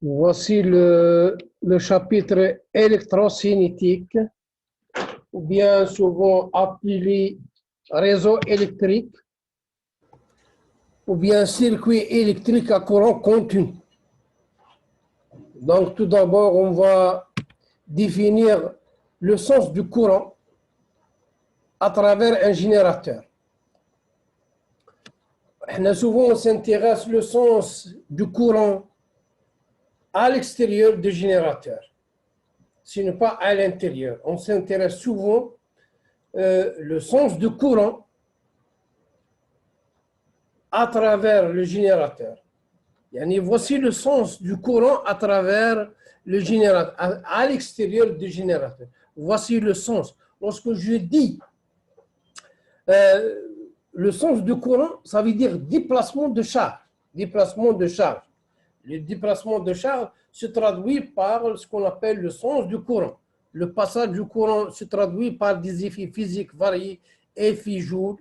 Voici le chapitre électrocinétique, ou bien souvent appelé réseau électrique, ou bien circuit électrique à courant continu. Donc tout d'abord, on va définir le sens du courant à travers un générateur. Souvent, on s'intéresse au sens du courant à l'extérieur du générateur, ce n'est pas à l'intérieur. On s'intéresse souvent le sens du courant à travers le générateur. Voici le sens du courant à travers le générateur, à l'extérieur du générateur. Voici le sens. Lorsque je dis le sens du courant, ça veut dire déplacement de charge. Déplacement de charge. Le déplacement de charge se traduit par ce qu'on appelle le sens du courant. Le passage du courant se traduit par des effets physiques variés, effets joules,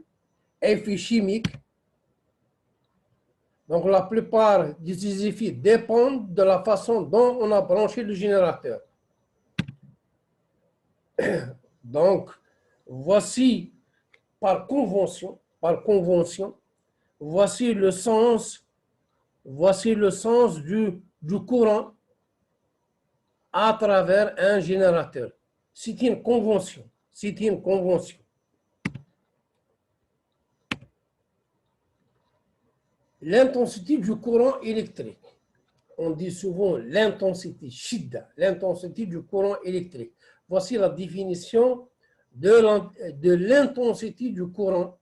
effets chimiques. Donc la plupart de ces effets dépendent de la façon dont on a branché le générateur. Donc voici par convention, voici le sens du courant à travers un générateur. C'est une convention. C'est une convention. L'intensité du courant électrique. On dit souvent l'intensité, shidda, l'intensité du courant électrique. Voici la définition de l'intensité du courant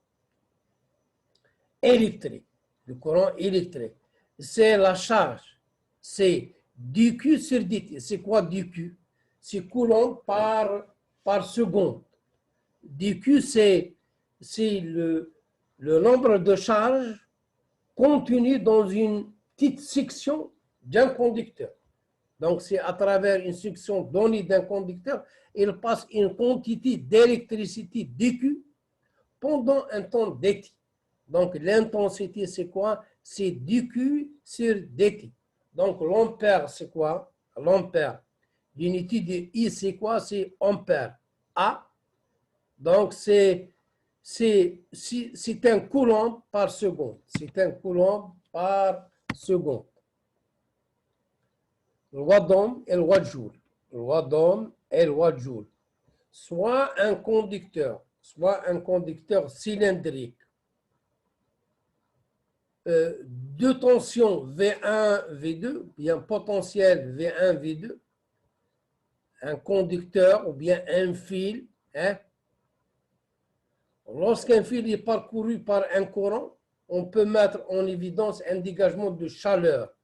électrique. Le courant électrique, c'est la charge. C'est dQ sur dt. C'est quoi dQ? C'est coulomb par seconde. dQ, c'est le nombre de charges contenu dans une petite section d'un conducteur. Donc, c'est à travers une section donnée d'un conducteur, il passe une quantité d'électricité dQ pendant un temps dt. Donc, l'intensité, c'est quoi? C'est dQ sur dt. Donc, l'ampère, c'est quoi? L'ampère. L'unité de I, c'est quoi? C'est ampère. A. Donc, c'est un coulomb par seconde. C'est un coulomb par seconde. Loi d'Ohm et loi de Joule. Loi d'Ohm et loi de Joule. Soit un conducteur cylindrique de tension V1, V2, bien potentiel V1, V2, un conducteur ou bien un fil. Lorsqu'un fil est parcouru par un courant, on peut mettre en évidence un dégagement de chaleur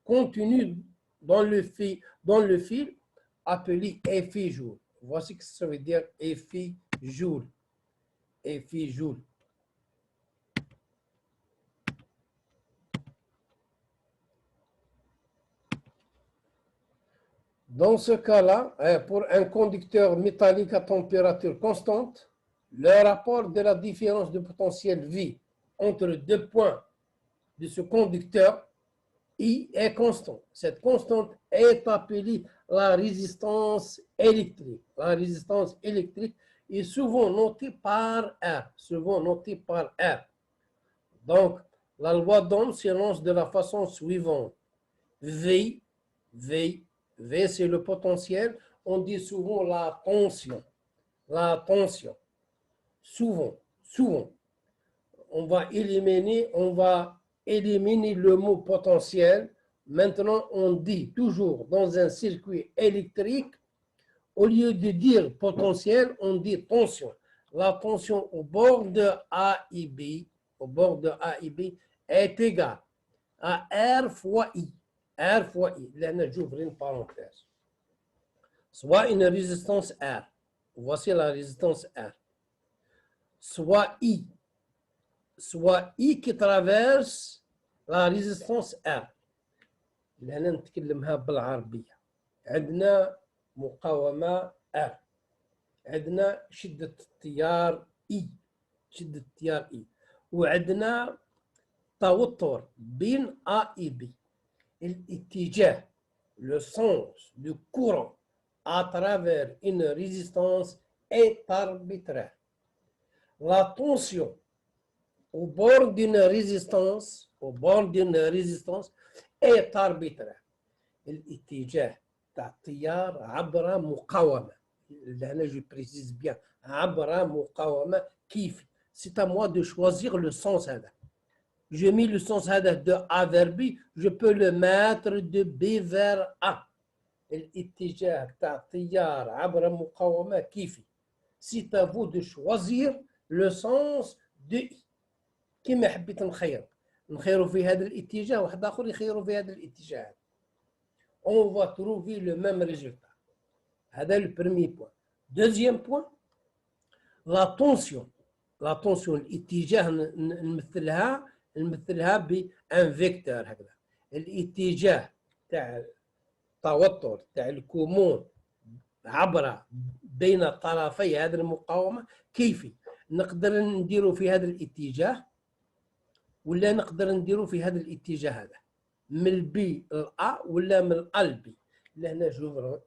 contenu dans le fil appelé effet Joule. Voici ce que ça veut dire effet Joule. Effet Joule. Dans ce cas-là, pour un conducteur métallique à température constante, le rapport de la différence de potentiel V entre deux points de ce conducteur I est constant. Cette constante est appelée la résistance électrique. La résistance électrique est souvent notée par R. Donc, la loi d'Ohm s'élance de la façon suivante. V, c'est le potentiel. On dit souvent la tension. La tension. Souvent. On va éliminer le mot potentiel. Maintenant, on dit toujours dans un circuit électrique, au lieu de dire potentiel, on dit tension. La tension au bord de A et B, est égale à R fois I. Là, j'ouvre une parenthèse. Soit une résistance R. Voici la résistance R. Soit I qui traverse la résistance R. لأننا نتكلمها بالعربية. عندنا مقاومة R. عندنا شدة التيار I. وعندنا توتر بين A et B. الاتجاه le sens du courant à travers une résistance est arbitraire. La tension au bord d'une résistance est arbitraire. الاتجاه تاع التيار عبر مقاومة. هنا je précise bien عبر مقاومة كيفي. C'est à moi de choisir le sens هذا. Je mets le sens هذا de A vers B, je peux le mettre de B vers A. الاتجاه تاع التيار عبر مقاومة كيفي. C'est à vous de choisir le sens de I. كما حبيت نخيروا في هذا الاتجاه واحد آخر يخيروا في هذا الاتجاه. On va trouver le même résultat. C'est le premier point. Deuxième point, la tension. La tension, الاتجاه نمثلها بان فيكتور هكذا. الاتجاه تاع التوتر تاع الكمون عبر بين طرفي هذه المقاومة كيفي. نقدر نديرو في هذا الاتجاه ولا نقدر نديرو في هذا الاتجاه هذا. من البي للأ ولا من الأ للبي. لهنا جوفر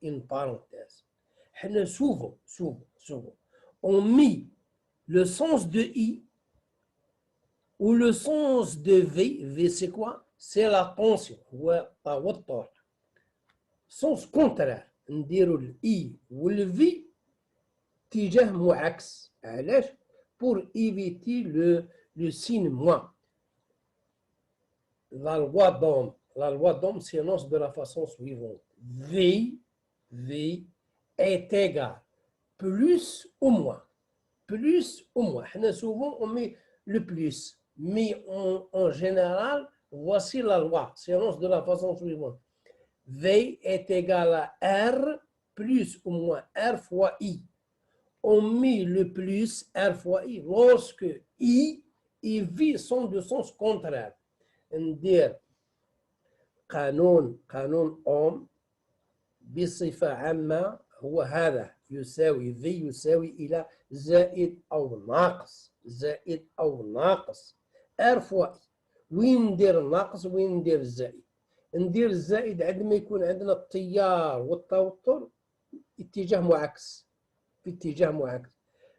une parenthèse. حنا souvent on met le sens de I ou le sens de V. V c'est quoi? C'est la tension هو التوتر. sens contraire نديرو ال I و ال V اتجاه معاكس. علاش؟ pour éviter le signe moins. La loi d'Ohm s'énonce de la façon suivante. V est égal plus ou moins. Plus ou moins. Souvent, on met le plus. Mais en général, voici la loi. S'énonce de la façon suivante. V est égal à R plus ou moins R fois I. On met le plus R fois I lorsque I et V sont de sens contraire. ندير قانون أوم بصفة عامة هو هذا يساوي في يساوي إلى زائد أو ناقص R فوا I. وين ندير الناقص وين ندير الزائد؟ ندير الزائد عندما يكون عندنا التيار والتوتر اتجاه معاكس في اتجاه معاكس.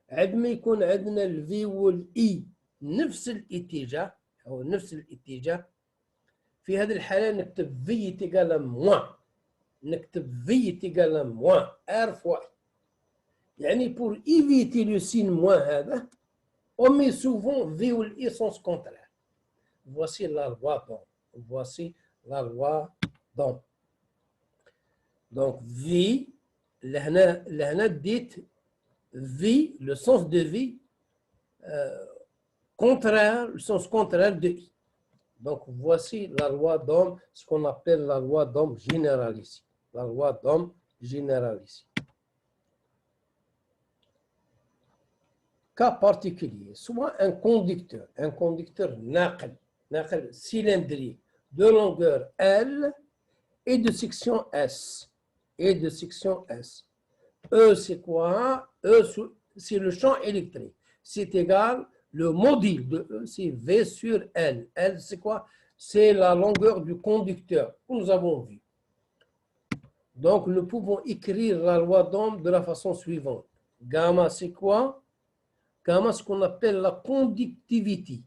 عندما يكون عندنا الفي والإي نفس الاتجاه أو نفس الاتجاه، في هذه الحالة نكتب في تيغال موان ار فوا. يعني بور ايفيتي لو سين موان هذا on met souvent V ou l'I sens contraire. Voici la loi d'Ohm. Donc V, لهنا ديت V, le sens de V contraire, le sens contraire de I. Donc, voici la loi d'Ohm, ce qu'on appelle la loi d'Ohm générale ici. La loi d'Ohm générale ici. Cas particulier, soit un conducteur naql cylindrique de longueur L et de section S. E, c'est quoi? E, c'est le champ électrique. C'est égal. Le module de E, c'est V sur L. L, c'est quoi? C'est la longueur du conducteur que nous avons vu. Donc, nous pouvons écrire la loi d'Ohm de la façon suivante. Gamma, c'est quoi? Gamma, ce qu'on appelle la conductivité,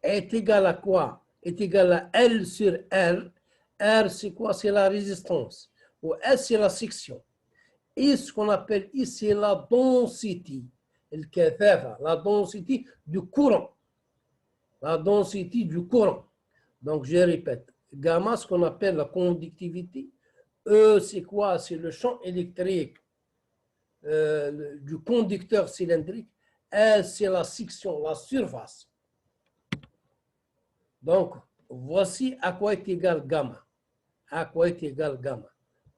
est égal à quoi? Est égal à L sur R. R, c'est quoi? C'est la résistance. Ou S, c'est la section. Et ce qu'on appelle ici la densité. La densité du courant. Donc, je répète. Gamma, ce qu'on appelle la conductivité. E, c'est quoi? C'est le champ électrique du conducteur cylindrique. S, c'est la section, la surface. Donc, voici à quoi est égal gamma.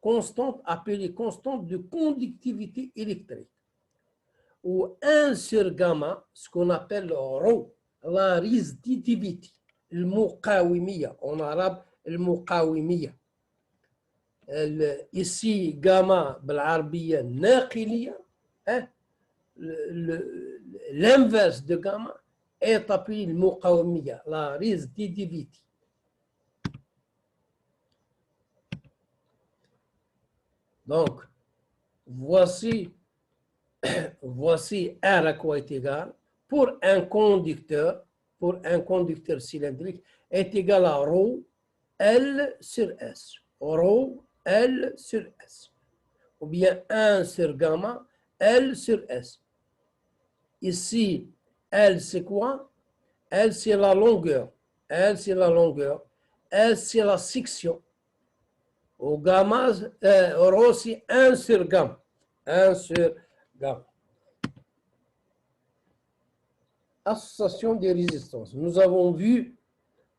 Constante appelée constante de conductivité électrique. Ou 1 sur gamma, ce qu'on appelle rho, la résistivité, le muqawimiyya, en arabe, le muqawimiyya. Ici, gamma, بالعربية ناقلية, l'inverse de gamma est appelé le muqawimiyya, la résistivité. Donc, voici, voici R à quoi est égal pour un conducteur cylindrique est égal à ρ L sur S. ρ L sur S. Ou bien 1 sur gamma L sur S. Ici, L c'est quoi? L c'est la longueur. L c'est la longueur. S c'est la section. Au gamma, ρ c'est 1 sur gamma. 1 sur gamma. Association des résistances. Nous avons vu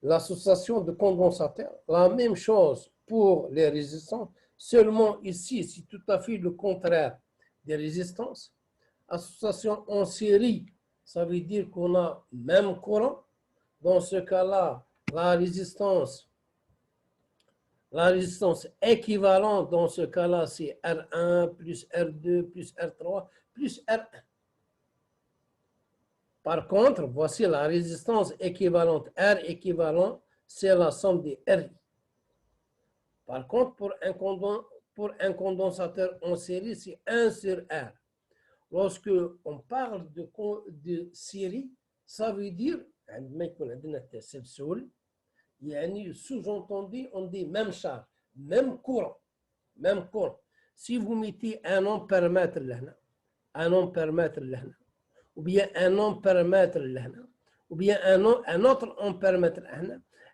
l'association de condensateurs. La même chose pour les résistances. Seulement ici, c'est tout à fait le contraire des résistances. Association en série, ça veut dire qu'on a même courant. Dans ce cas-là, la résistance équivalente, dans ce cas-là, c'est R1 plus R2 plus R3 plus R1. Par contre, voici la résistance équivalente. R équivalent, c'est la somme des RI. Par contre, pour un condensateur en série, c'est 1 sur R. Lorsque on parle de série, ça veut dire, sous-entendu, on dit même charge, même courant. Si vous mettez un ampèremètre là, ou bien un ampèremètre là, ou bien un autre ampèremètre là,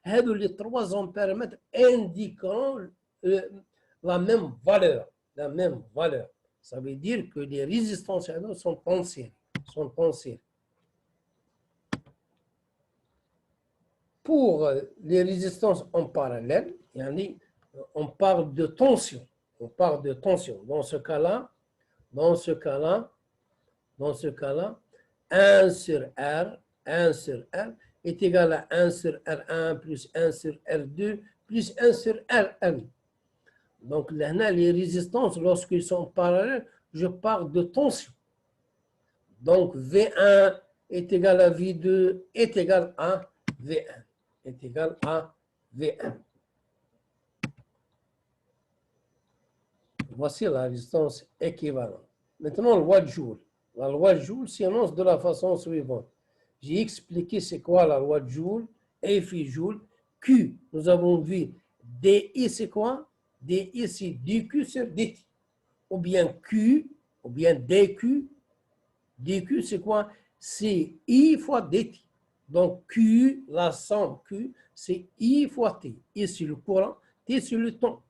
les 3 ampèremètres indiqueront la même valeur. Ça veut dire que les résistances sont en série. Pour les résistances en parallèle, on parle de tension. Dans ce cas-là, 1 sur R est égal à 1 sur R1 plus 1 sur R2 plus 1 sur Rn. Donc, là, les résistances, lorsqu'ils sont parallèles, je parle de tension. Donc, V1 est égal à V2 est égal à V1. Voici la résistance équivalente. Maintenant, le watt-joule. La loi de Joule s'énonce de la façon suivante. J'ai expliqué c'est quoi la loi de Joule, F et Joule. Q, nous avons vu, DI c'est quoi? DI c'est dQ sur dt. Ou bien Q, ou bien dQ. dQ c'est quoi? C'est I fois dt. Donc Q, la somme Q, c'est I fois T. I c'est le courant, T c'est le temps.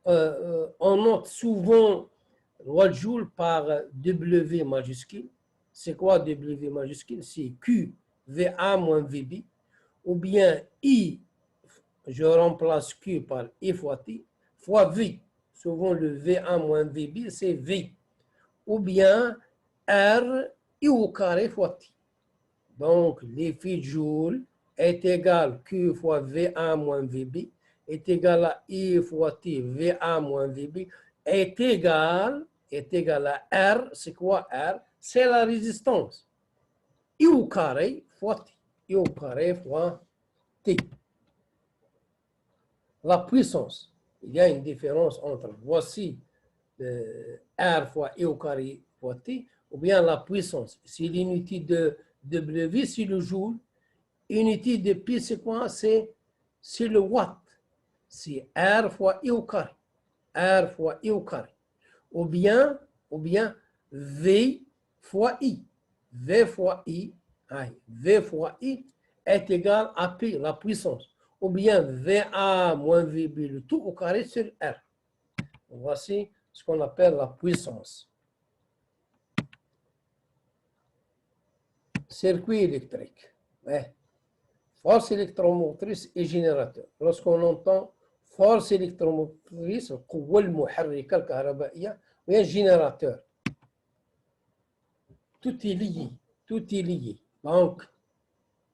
On note souvent loi de Joule par W majuscule. C'est quoi W majuscule? C'est Q VA moins VB. Ou bien I, je remplace Q par I fois T, fois V. Souvent le VA moins VB, c'est V. Ou bien R I au carré fois T. Donc l'effet de Joule est égal Q fois VA moins VB est égal à I fois T VA moins VB est égal à R. C'est quoi R? C'est la résistance. I au carré fois T. I au carré fois T. La puissance. Il y a une différence entre voici R fois I au carré fois T ou bien la puissance. Si l'unité de W, c'est le joule. Unité de pi, c'est quoi? C'est le watt. C'est R fois I au carré. R fois I au carré. Ou bien V fois I. V fois I est égal à P, la puissance. Ou bien VA moins VB, le tout au carré sur R. Voici ce qu'on appelle la puissance. Circuit électrique. Force électromotrice et générateur. Lorsqu'on entend force électromotrice, القوة المحركة الكهربائية, وهي générateur. Tout est lié. Donc,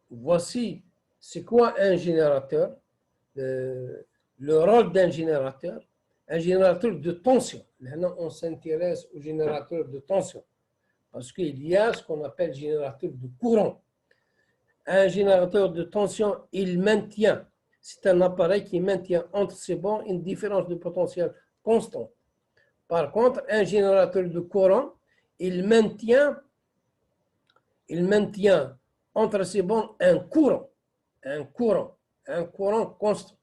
voici, c'est quoi un générateur? Le rôle d'un générateur, un générateur de tension. Maintenant, on s'intéresse au générateur de tension. Parce qu'il y a ce qu'on appelle générateur de courant. Un générateur de tension, il maintient, c'est un appareil qui maintient entre ses bords une différence de potentiel constante. Par contre, un générateur de courant, il maintient entre ses bornes un courant constant.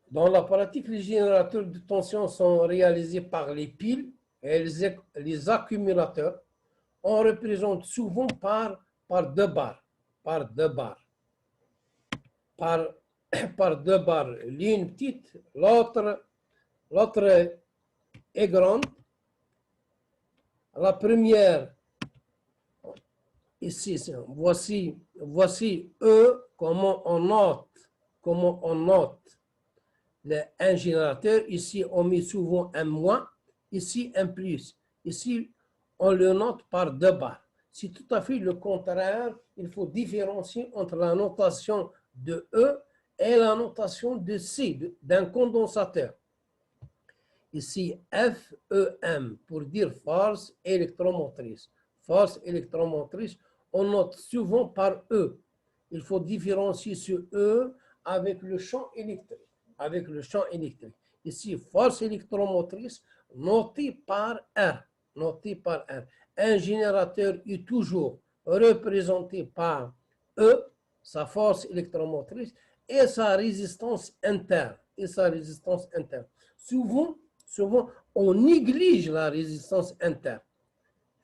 Dans la pratique, les générateurs de tension sont réalisés par les piles et les accumulateurs. On représente souvent par deux barres, par deux barres, l'une petite, l'autre est grande. La première, ici, voici E, comment on note un générateur. Ici, on met souvent un moins, ici un plus. Ici, on le note par deux barres. C'est tout à fait le contraire. Il faut différencier entre la notation de E et la notation de C, d'un condensateur. Ici, FEM, pour dire force électromotrice. Force électromotrice, on note souvent par E. Il faut différencier ce E avec le champ électrique. Ici, force électromotrice, notée par R. Un générateur est toujours représenté par E, sa force électromotrice, et sa résistance interne. Souvent, on néglige la résistance interne.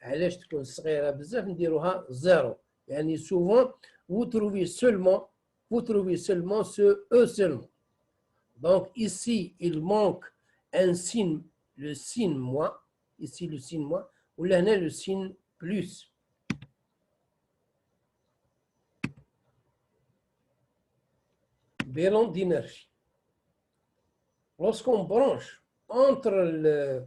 علاش تكون صغيرة بزاف نديروها زيرو. يعني souvent, vous trouvez seulement ce E seulement. Donc ici, il manque un signe, le signe moins, ici le signe moins, ou là le signe plus. Bilan d'énergie. Lorsqu'on branche entre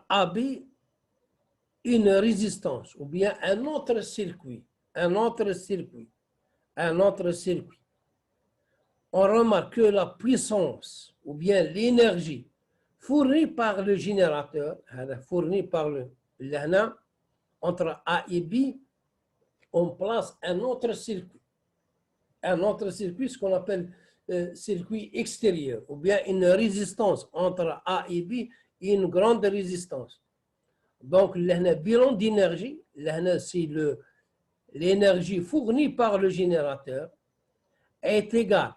AB une résistance ou bien un autre circuit, on remarque que la puissance ou bien l'énergie fournie par le générateur, entre A et B, on place un autre circuit, ce qu'on appelle circuit extérieur, ou bien une résistance entre A et B, une grande résistance. Donc, le bilan d'énergie, c'est l'énergie fournie par le générateur est égale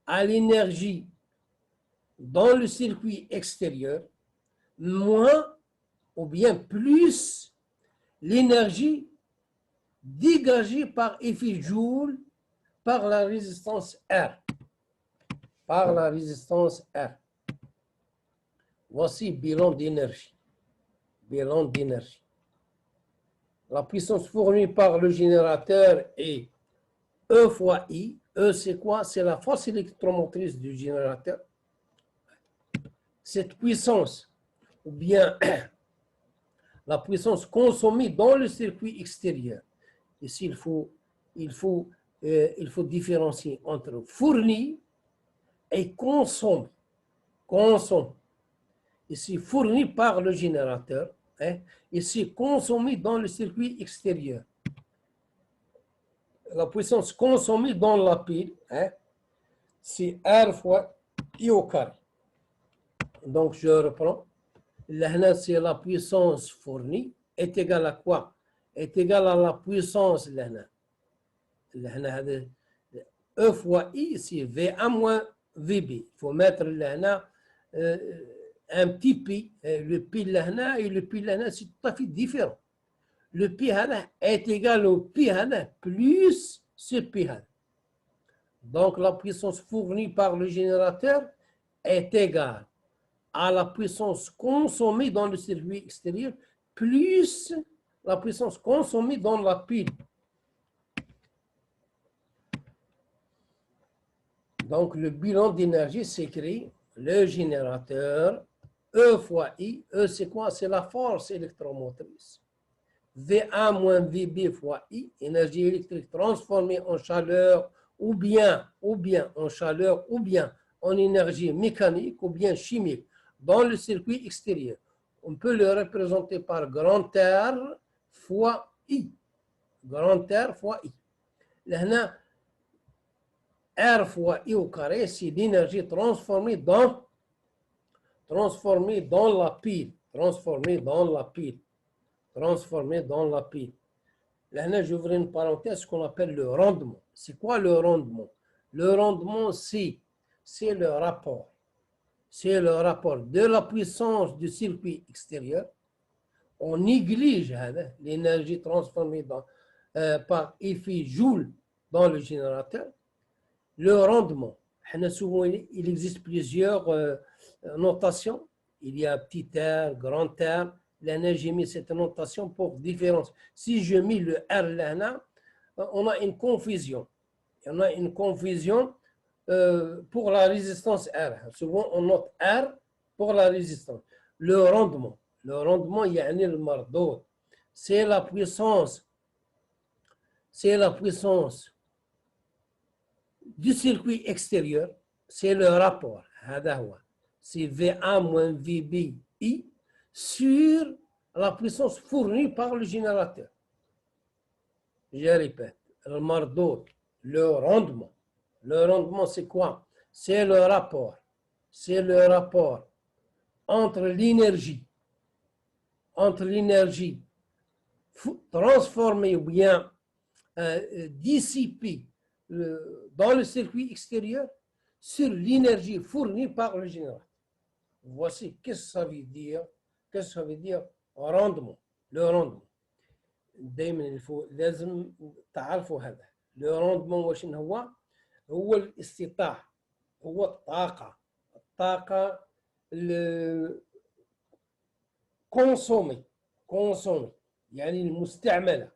à l'énergie dans le circuit extérieur, moins ou bien plus l'énergie dégagée par effet Joule par la résistance R. Voici bilan d'énergie. La puissance fournie par le générateur est E fois I. E, c'est quoi? C'est la force électromotrice du générateur. Cette puissance, ou bien la puissance consommée dans le circuit extérieur. Ici, il faut différencier entre fourni et consommé. Ici, fourni par le générateur. Ici, consommé dans le circuit extérieur. La puissance consommée dans la pile, c'est R fois I au carré. Donc, je reprends. Là, c'est la puissance fournie est égale à quoi? Est égale à la puissance là. E fois I, c'est V1 moins VB. Il faut mettre là un petit pi. Le pi là et le pi là, c'est tout à fait différent. Le pi est égal au pi plus ce pi. Donc, la puissance fournie par le générateur est égale à la puissance consommée dans le circuit extérieur plus la puissance consommée dans la pile. Donc, le bilan d'énergie s'écrit le générateur E fois I. E, c'est quoi? C'est la force électromotrice. V1 moins VB fois I, énergie électrique transformée en chaleur ou bien en énergie mécanique ou bien chimique dans le circuit extérieur. On peut le représenter par grand R fois I. Grand R fois I. Là, R fois I au carré, c'est l'énergie transformée dans la pile. Transformée dans la pile. Transformée dans la pile. Là, j'ouvre une parenthèse, ce qu'on appelle le rendement. C'est quoi le rendement? Le rendement, c'est le rapport. C'est le rapport de la puissance du circuit extérieur. On néglige l'énergie transformée par effet Joule dans le générateur. Le rendement. Souvent, il existe plusieurs notations. Il y a petit R, grand R. Là, j'ai mis cette notation pour différence. Si je mets le R là, on a une confusion. On a une confusion pour la résistance R. Souvent, on note R pour la résistance. Le rendement, il y a le mardot. C'est la puissance du circuit extérieur. C'est le rapport. C'est VA moins VBI sur la puissance fournie par le générateur. Je répète, le mardot, le rendement. Le rendement, c'est quoi? C'est le rapport. C'est le rapport entre l'énergie transformée ou bien dissipée dans le circuit extérieur sur l'énergie fournie par le générateur. Voici qu'est-ce que ça veut dire. Qu'est-ce que ça veut dire rendement? Le rendement. دائما لازم تعرفوا هذا. Le rendement واش هو الاستطاعة، هو الطاقة كونسومي يعني المستعملة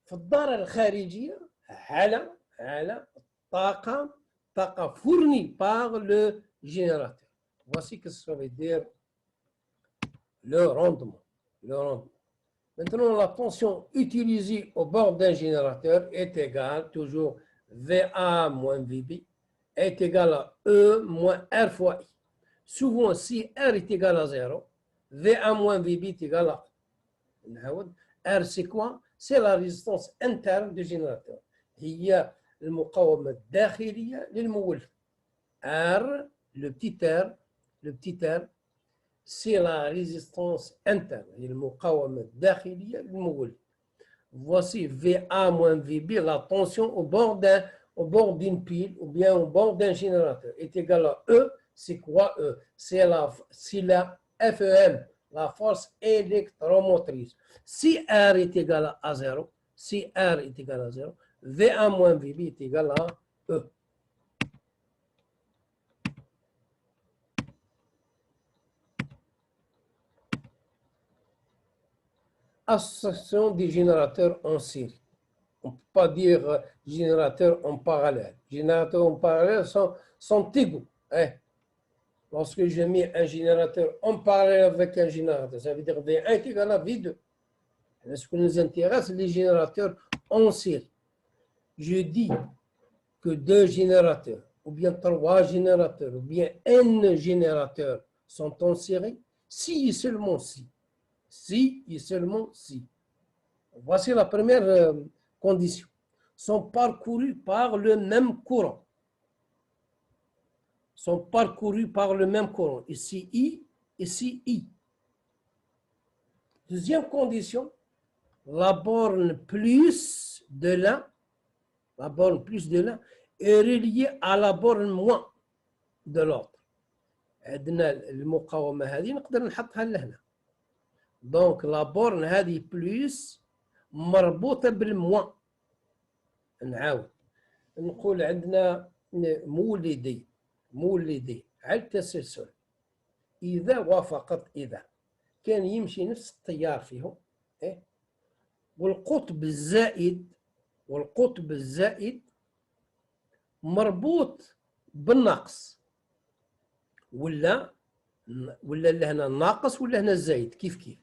في الدارة الخارجية على طاقة fournie par le générateur. Voici ce que ça veut dire le rendement. Maintenant, la tension utilisée au bord d'un générateur est égale, toujours VA moins VB, est égale à E moins R fois I. Souvent, si R est égal à 0, VA moins VB est égal à R, c'est quoi? C'est la résistance interne du générateur. هي المقاومة الداخلية للمولد. R, le petit R, c'est la résistance interne. المقاومة الداخلية للمولد. Voici VA moins VB, la tension au bord d'une pile ou bien au bord d'un générateur est égale à E. C'est quoi E? C'est la FEM, la force électromotrice. Si R est égal à 0, VA moins VB est égal à E. Association des générateurs en série. On ne peut pas dire générateurs en parallèle. Générateurs en parallèle sont égaux. Lorsque je mets un générateur en parallèle avec un générateur, ça veut dire V1 est égal à V2. Ce qui nous intéresse, les générateurs en série. Je dis que 2 générateurs, ou bien 3 générateurs, ou bien N générateurs sont en série, si et seulement si. Si et seulement si. Voici la première condition. Sont parcourus par le même courant. Ici I, ici I. Deuxième condition, la borne plus de l'un est reliée à la borne moins de l'autre. عندنا المقاومة هذه نقدر نحطها لهنا. Donc la borne هذه بلس مربوطة بالموان. نعاود نقول عندنا مولدي على التسلسل إذا وافقت إذا كان يمشي نفس التيار فيهم والقطب الزائد مربوط بالناقص ولا لهنا الناقص ولا هنا الزايد كيف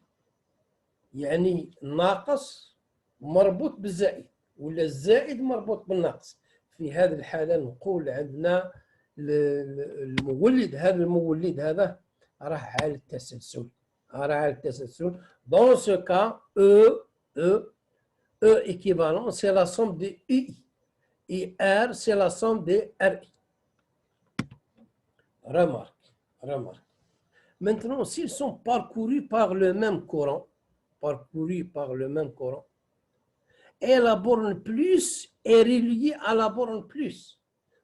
يعني الناقص مربوط بالزائد ولا الزائد مربوط بالناقص. في هذه الحالة نقول عندنا المولد هذا راح على التسلسل. راح على التسلسل. Dans ce cas, E équivalent, c'est la somme de UI. Et R, c'est la somme de RI. Remarque. Maintenant, s'ils sont parcourus par le même courant, et la borne plus est reliée à la borne plus,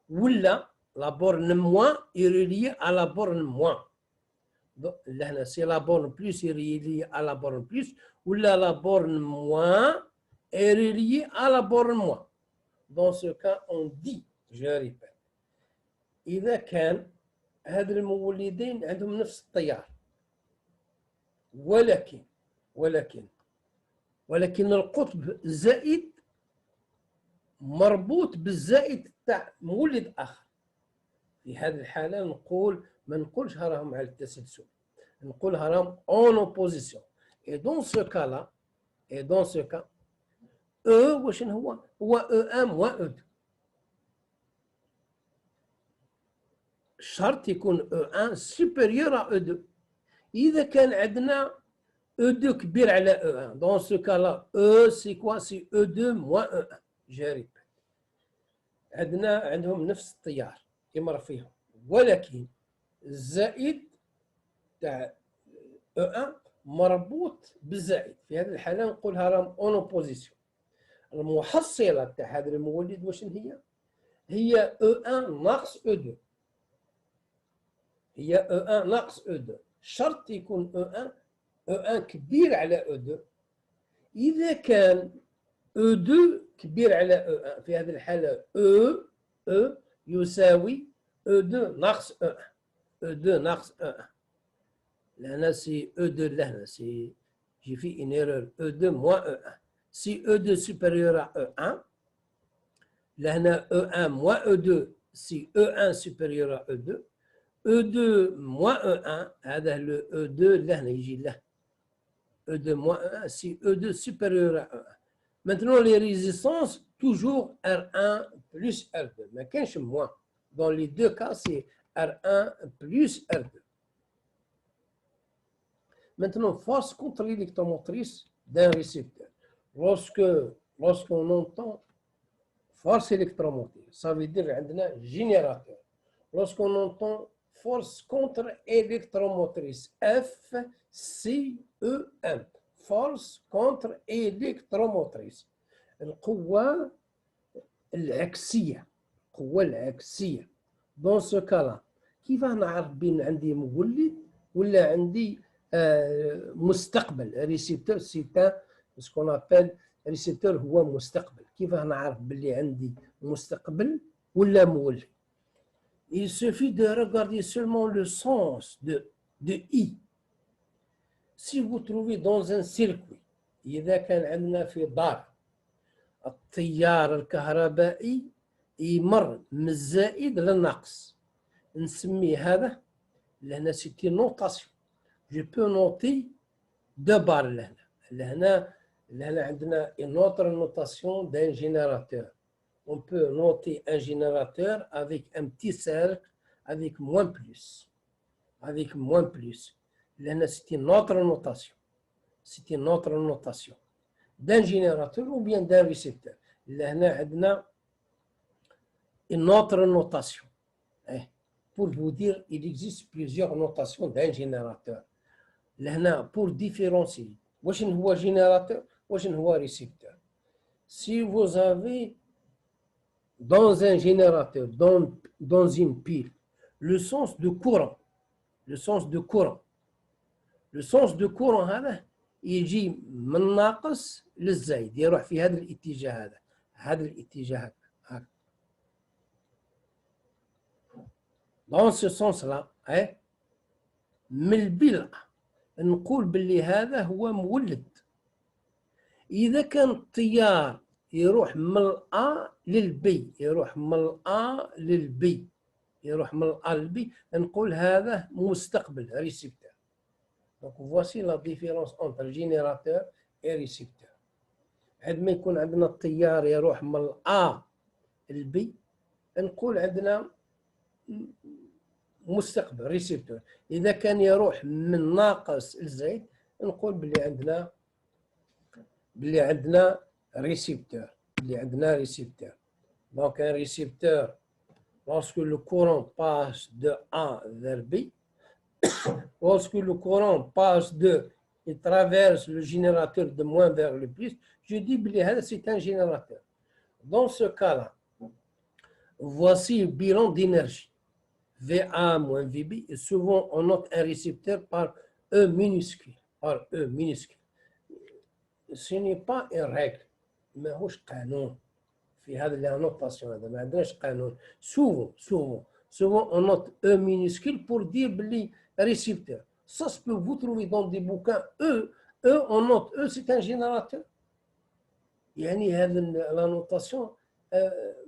ou là, la borne moins est reliée à la borne moins. Donc, là, c'est la borne plus est reliée à la borne plus, ou là, la borne moins est reliée à la borne moins. Dans ce cas, on dit, je répète, إذا كان هذا المولدين عندهم نفس التيار، ولكن القطب زائد مربوط بالزائد تاع مولد آخر. في هذه الحالة ما نقولش راهم على التسلسل، نقولها راهم en opposition. Et dans ce cas-là, E واش هو E1 moins E2. شرط يكون E1 supérieur à E2. إذا كان عندنا E2 كبير على E1, dans ce cas-là, E c'est quoi? C'est E2 moins E1. Je répète. عندهم نفس التيار يمر فيهم، ولكن الزائد تاع E1 مربوط بالزائد. في هذه الحالة نقولها راهم اون اوبوزيسيون. المحصلة تاع هذا المولد واش هي E1 ناقص E2. هي E1 ناقص E2. شرط يكون E1 كبير على E2. إذا كان E2 كبير على E1 في هذه الحالة E يساوي E2 ناقص E1. E2 ناقص E1. لهنا سي E2 لهنا سي j'ai fait une erreur. E2 moins E1. Si E2 supérieur à E1, لهنا E1 moins E2 si E1 supérieur à E2. E2 moins E1 هذا le E2 لهنا يجي له E2 moins E1 si E2 supérieur à E1. Maintenant les résistances toujours R1 plus R2 ما كانش moins. Dans les deux cas c'est R1 plus R2. Maintenant force contre-électromotrice d'un récepteur. Lorsqu'on entend force électromotrice, ça veut dire عندنا générateur. Lorsqu'on entend force contre-électromotrice, FCEM, force contre-électromotrice. القوة العكسية. Dans ce cas-là, كيف نعرف بين عندي مولد ولا عندي مستقبل؟ ريسيبتور سيتا ce qu'on appelle ريسيبتور هو مستقبل. كيف نعرف باللي عندي مستقبل ولا مولد؟ Il suffit de regarder seulement le sens de I. Si vous trouvez dans un circuit, إذا كان عندنا في دار التيار الكهربائي يمر من الزائد للناقص، نسميه هذا لهنا سيتي نوتاسيون. Je peux noter deux barres لهنا عندنا une autre notation d'un générateur. On peut noter un générateur avec un petit cercle avec moins plus. Là, c'est une autre notation. D'un générateur ou bien d'un récepteur. Là, on a une autre notation. Pour vous dire, il existe plusieurs notations d'un générateur. Là, pour différencier. Wesh هو générateur, wesh هو récepteur. Si vous avez dans un générateur, dans une pile, le sens de courant هذا يجي من الناقص للزايد، يروح في هذا الاتجاه هذا. dans ce sens là من البلع نقول باللي هذا هو مولد. إذا كان التيار يروح من الأ للبي نقول هذا مستقبل ريسيبتور. Donc voici la différence entre générateur et récepteur. عندما يكون عندنا التيار يروح من الأ للبي نقول عندنا مستقبل ريسيبتور. اذا كان يروح من ناقص لزايد نقول بلي عندنا ريسيبتور. Donc un récepteur, lorsque le courant passe de A vers B, lorsque le courant passe il traverse le générateur de moins vers le plus, je dis que c'est un générateur. Dans ce cas-là, voici le bilan d'énergie. VA moins VB, et souvent on note un récepteur par E minuscule. Ce n'est pas une règle, mais c'est un canon. في هذا اللي نوتاسيون هذا ما عندناش قانون. souvent on note E minuscule pour dire بلي récepteur. Ça se peut vous trouver dans des bouquins E on note E c'est un générateur. يعني هذا la notation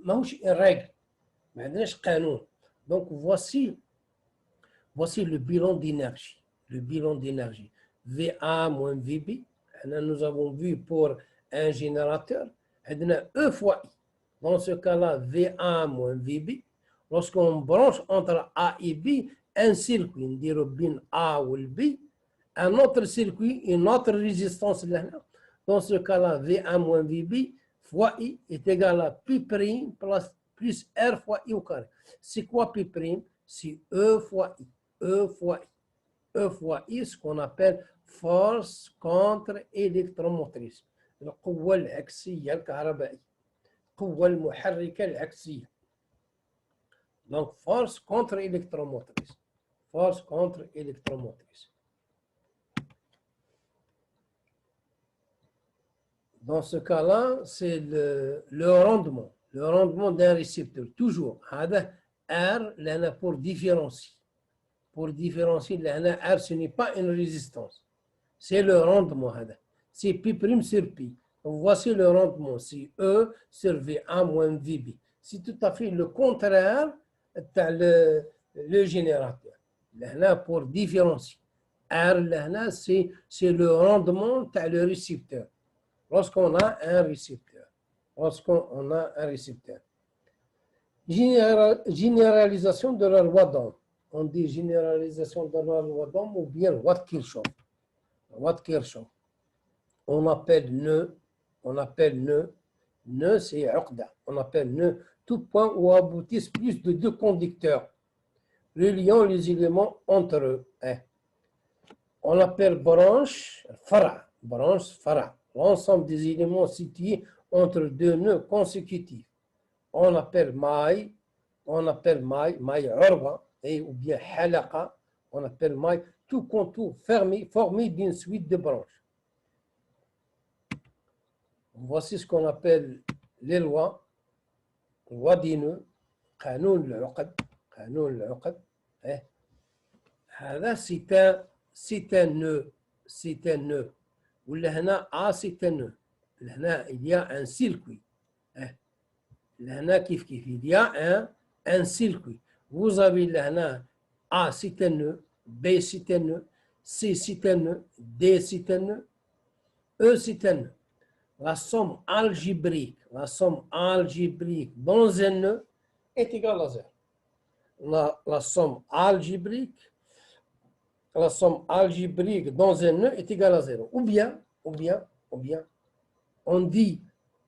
ماهوش une règle, ما عندناش قانون. Donc voici le bilan d'énergie. VA moins VB. Nous avons vu pour un générateur, E fois I. Dans ce cas-là, VA moins VB. Lorsqu'on branche entre A et B, un circuit, on dit bin A ou le B, un autre circuit, une autre résistance. Dans ce cas-là, VA moins VB fois I est égal à Pi' plus R fois I au carré. C'est quoi Pi'? C'est E fois I. E fois I, ce qu'on appelle force contre-électromotrice. القوة العكسية الكهربائية. القوة المحركة العكسية. Donc force contre-électromotrice. Dans ce cas-là, c'est le rendement. Le rendement d'un récepteur. Toujours. هذا R لأنه pour différencier. Pour différencier, R ce n'est pas une résistance. C'est le rendement. C'est Pi' sur Pi. Voici le rendement. C'est E sur VA moins VB. C'est tout à fait le contraire de le générateur. Là, pour différencier. R, là, c'est le rendement de le récepteur. Lorsqu'on a un récepteur. Généralisation de la loi d'Ohm. On dit généralisation de la loi d'Ohm ou bien loi de Kirchhoff. On appelle nœud, c'est uqda. On appelle nœud tout point où aboutissent plus de deux conducteurs, reliant les éléments entre eux. On appelle branche, fara. L'ensemble des éléments situés entre deux nœuds consécutifs. On appelle maille urba, ou bien halaqa. On appelle maille tout contour formé d'une suite de branches. Voici ce qu'on appelle les lois des nœuds, قانون العقد. هذا c'est un nœud. ولا هنا A c'est un nœud. هنا il y a un circuit. هنا كيف il y a un circuit. Vous avez là A c'est un nœud, B c'est un nœud, C c'est un nœud, D c'est un nœud, E c'est un nœud. La somme algébrique dans un nœud est égale à 0. La somme algébrique dans un nœud est égale à 0. Ou bien, on dit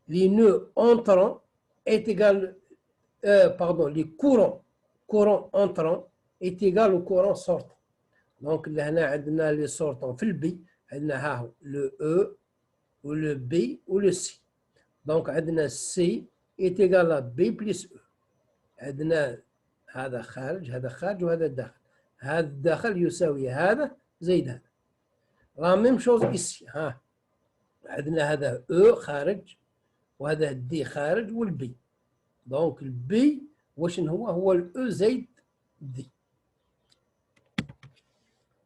les nœuds entrants est égal, les courants entrants est égal au courant sortant. Donc, là, on a les sortants في البي, عندنا le E ou le B ou le C. Donc, عندنا C est égal à B plus E. عندنا هذا خارج وهذا داخل. هذا الداخل يساوي هذا زائد هذا. La même chose ici. عندنا هذا E خارج وهذا D خارج والبي. Donc, le B واش هو le E زائد D.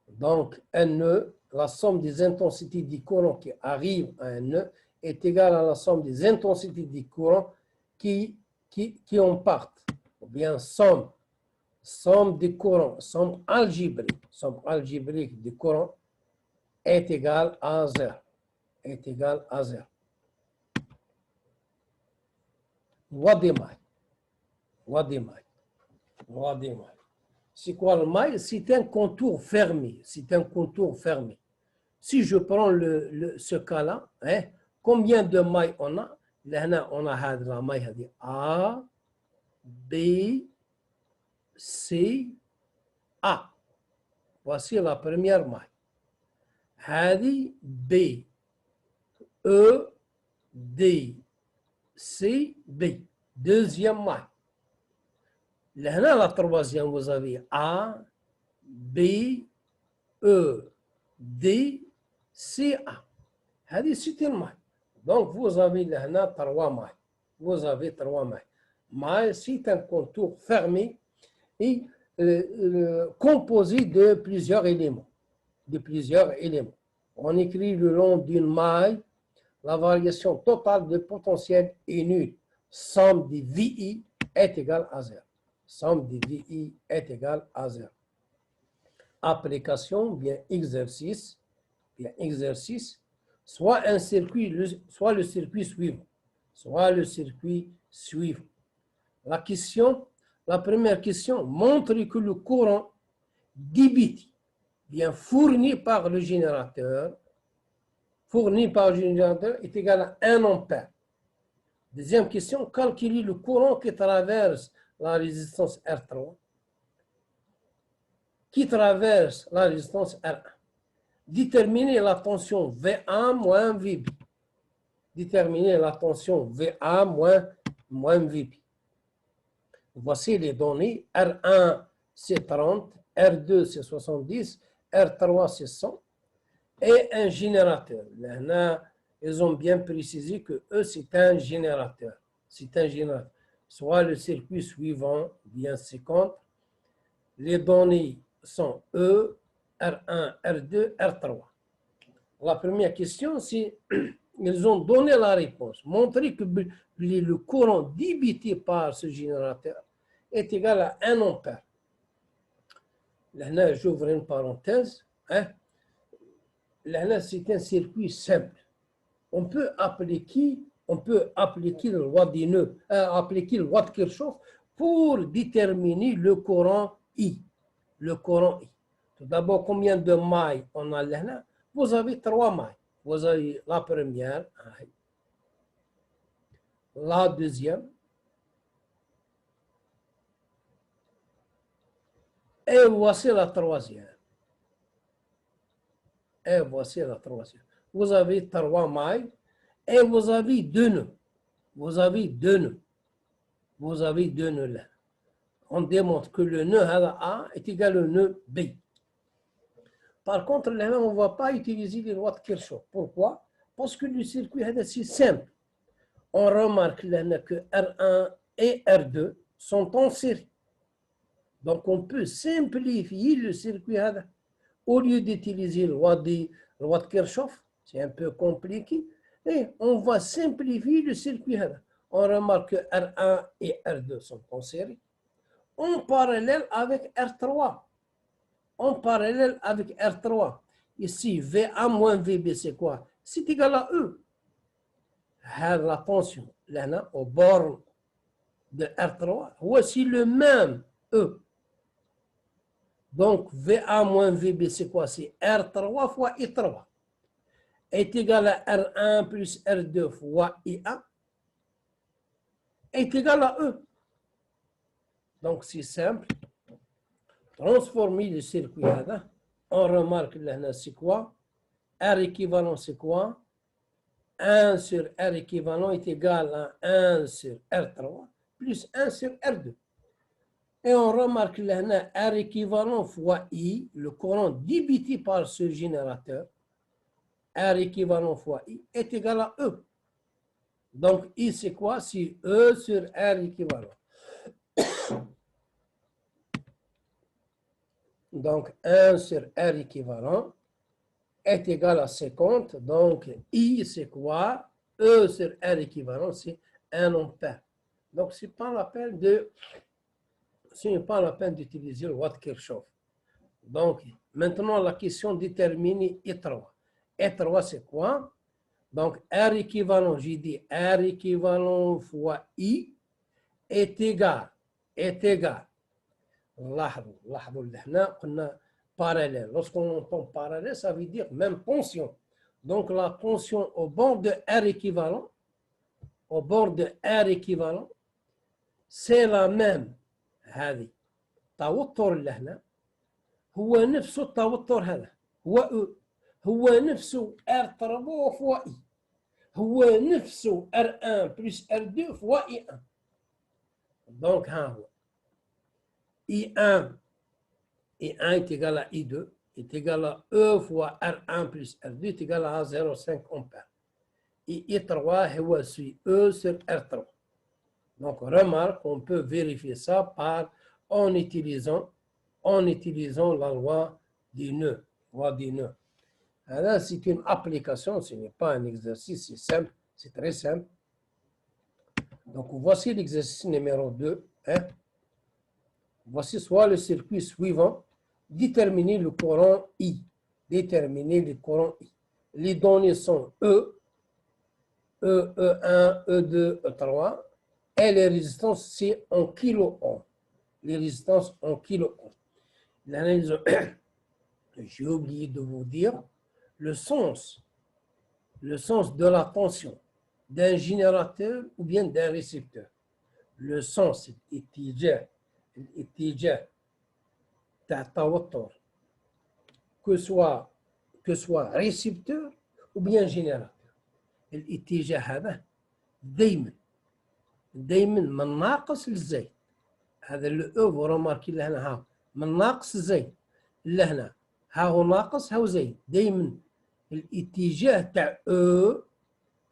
Donc, un nœud, la somme des intensités du courant qui arrive à un nœud est égale à la somme des intensités du courant qui en partent. Ou bien somme des courants, somme algébrique du courant est égale à 0. Loi des mailles. C'est quoi le maille? C'est un contour fermé. C'est un contour fermé. Si je prends ce cas-là, hein, combien de mailles on a? Là, on a la maille A, B, C, A. Voici la première maille. هذه B, E, D, C, B. Deuxième maille. Là, la troisième, vous avez A, B, E, D, C, A. C'est une maille. Donc, vous avez là trois mailles. Vous avez trois mailles. Maille, c'est un contour fermé et composé de plusieurs éléments. On écrit le long d'une maille, la variation totale de potentiel est nulle. Somme des VI est égale à 0. Somme des VI est égale à 0. Application, bien exercice, soit un circuit, soit le circuit suivant. La première question montre que le courant débité bien fourni par le générateur est égal à 1 ampère. Deuxième question, calculer le courant qui traverse la résistance R3, qui traverse la résistance R1. Déterminer la tension VA moins VB. Déterminer la tension VA moins VB. Voici les données. R1, c'est 30. R2, c'est 70. R3, c'est 100. Et un générateur. Là, ils ont bien précisé que E, c'est un générateur. C'est un générateur. Soit le circuit suivant, bien 50. Les données sont E, R1, R2, R3. La première question, c'est ils ont donné la réponse. Montrer que le courant débité par ce générateur est égal à 1 ampère. Là, j'ouvre une parenthèse. Hein? Là, c'est un circuit simple. On peut appliquer le loi des nœuds, appliquer le loi de Kirchhoff pour déterminer le courant I. Le courant I. Tout d'abord, combien de mailles on a là? Vous avez 3 mailles. Vous avez la première, la deuxième, et voici la troisième. Vous avez 3 mailles et vous avez 2 nœuds. Vous avez deux nœuds là. On démontre que le nœud A est égal au nœud B. Par contre, là, on ne va pas utiliser les lois de Kirchhoff. Pourquoi? Parce que le circuit est assez simple. On remarque là que R1 et R2 sont en série. Donc, on peut simplifier le circuit. Au lieu d'utiliser la loi de Kirchhoff, c'est un peu compliqué, et on va simplifier le circuit. On remarque que R1 et R2 sont en série. En parallèle avec R3. Ici, VA moins VB, c'est quoi? C'est égal à E. La tension, là, au bord de R3, voici le même E. Donc, VA moins VB, c'est quoi? C'est R3 fois I3 est égal à R1 plus R2 fois I1 est égal à E. Donc, c'est simple. Transformer le circuit, on remarque là, c'est quoi? R équivalent, c'est quoi? 1 sur R équivalent est égal à 1 sur R3 plus 1 sur R2. Et on remarque là, R équivalent fois I, le courant débité par ce générateur, R équivalent fois I, est égal à E. Donc, I, c'est quoi? C'est E sur R équivalent. Donc, 1 sur R équivalent est égal à 50. Donc, I, c'est quoi? E sur R équivalent, c'est 1 ampère. Donc, ce n'est pas la peine d'utiliser le loi de Kirchhoff. Donc, maintenant, la question détermine I3. I3, c'est quoi? Donc, R équivalent, j'ai dit R équivalent fois I est égal لاحظوا لهنا قلنا parallèle. Lorsqu'on entend parallèle, ça veut dire même tension. Donc la tension au bord de R équivalent, c'est la même. هذه توتر اللي هنا هو نفسه التوتر هذا هو نفسه R3 فوا I. هو نفسه R1 plus R2 fois I1. Donc, I1 est égal à I2 est égal à E fois R1 plus R2 est égal à 0,5 ampères. Et I3 est E sur R3. Donc, remarque, on peut vérifier ça en utilisant la loi des nœuds. Alors, c'est une application, ce n'est pas un exercice, c'est simple, c'est très simple. Donc, voici l'exercice numéro 2. Voici soit le circuit suivant, déterminer le courant I. Les données sont E, E1, E2, E3, et les résistances, c'est en kilo-ohm. J'ai oublié de vous dire le sens de la tension d'un générateur ou bien d'un récepteur. Le sens الاتجاه تاع التوتر que soit récepteur ou bien générateur. الاتجاه هذا دايما من ناقص للزايد. هذا الاو رماركي لهنا ها من ناقص للزايد لهنا ها هو ناقص ها هو زايد. دايما الاتجاه تاع او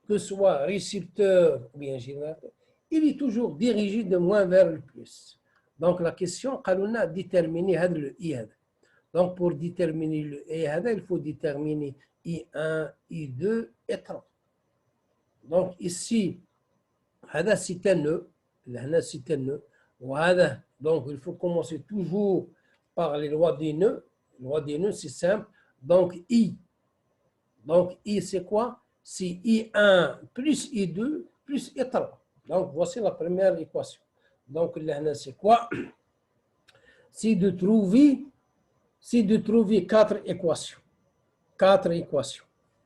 que soit récepteur ou bien générateur, il est toujours dirigé de moins vers le plus. Donc la question, قالوا لنا déterminer هذا le I هذا. Donc pour déterminer le I هذا, il faut déterminer I1, I2 et 3. Donc ici, هذا c'est un nœud, هنا c'est un nœud, وهذا, donc il faut commencer toujours par les lois des nœuds. Les lois des nœuds, c'est simple. Donc I c'est quoi? C'est I1 plus I2 plus I3. Donc, voici la première équation. Donc, là, c'est quoi? C'est de trouver 4 équations.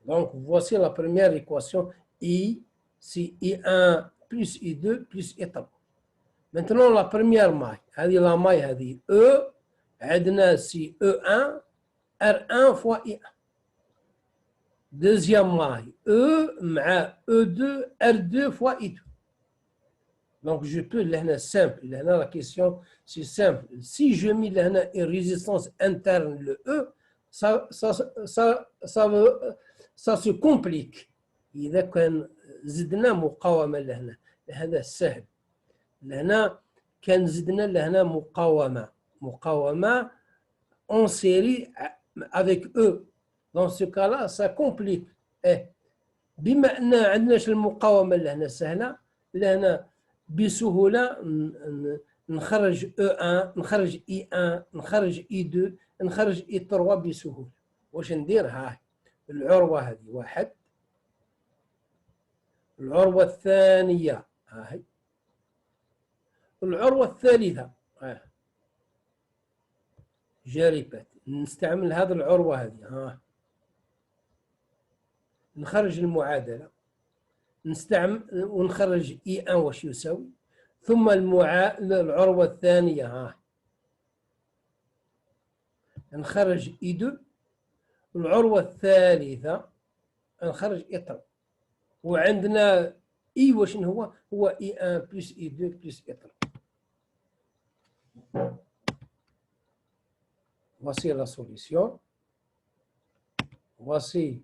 Donc, voici la première équation. I, c'est I1 plus I2 plus I3. Maintenant, la première maille. La maille, E, c'est E1, R1 fois I1. Deuxième maille, E مع E2, R2 fois I2. Donc, je peux, là, simple, là, la question, c'est simple. Si je mets là une résistance interne, le E, ça se complique. إذا كان زدنا مقاومة لهنا هذا سهل. لهنا كان زدنا لهنا مقاومة en série avec E. Dans ce cas-là, ça complique. بما أن عندناش المقاومة لهنا سهلة لهنا بسهولة نخرج E1 نخرج I1 نخرج I2 نخرج I3 بسهولة. واش ندير؟ هاي العروة هذه واحد، العروة الثانية هاي، العروة الثالثة جاربات. نستعمل هذه العروة هذه نخرج المعادلة نستعمل ونخرج I1 واش يساوي، ثم العروة الثانية نخرج I2، العروة الثالثة نخرج I3، وعندنا I واش هو I1 plus I2 plus I3. Voici la solution. Voici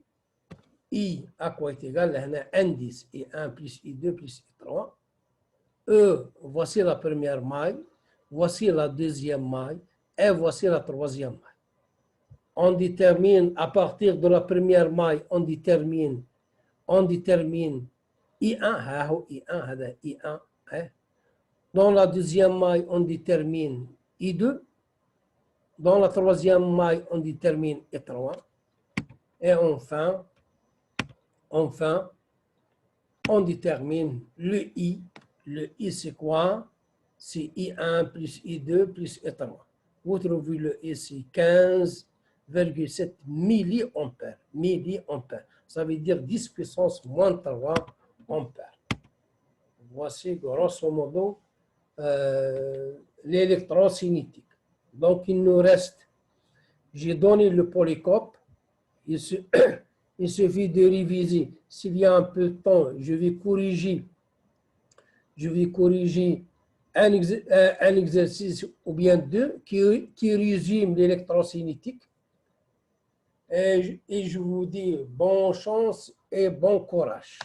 I à quoi est égal, là, indice I1 plus I2 plus I3. Voici la première maille, voici la deuxième maille et voici la troisième maille. On détermine à partir de la première maille, on détermine I1, I1. Dans la deuxième maille, on détermine I2. Dans la troisième maille, on détermine I3. Et enfin, on détermine le I. Le I, c'est quoi? c'est I1 plus I2 plus I3. Vous trouvez le ici 15,7 milliampères. Milliampères. Ça veut dire 10 puissance moins 3 ampères. Voici grosso modo l'électrocinétique. Donc il nous reste, j'ai donné le polycope, il suffit de réviser. S'il y a un peu de temps, je vais corriger un exercice ou bien deux qui résume l'électrocinétique. Et je vous dis bonne chance et bon courage.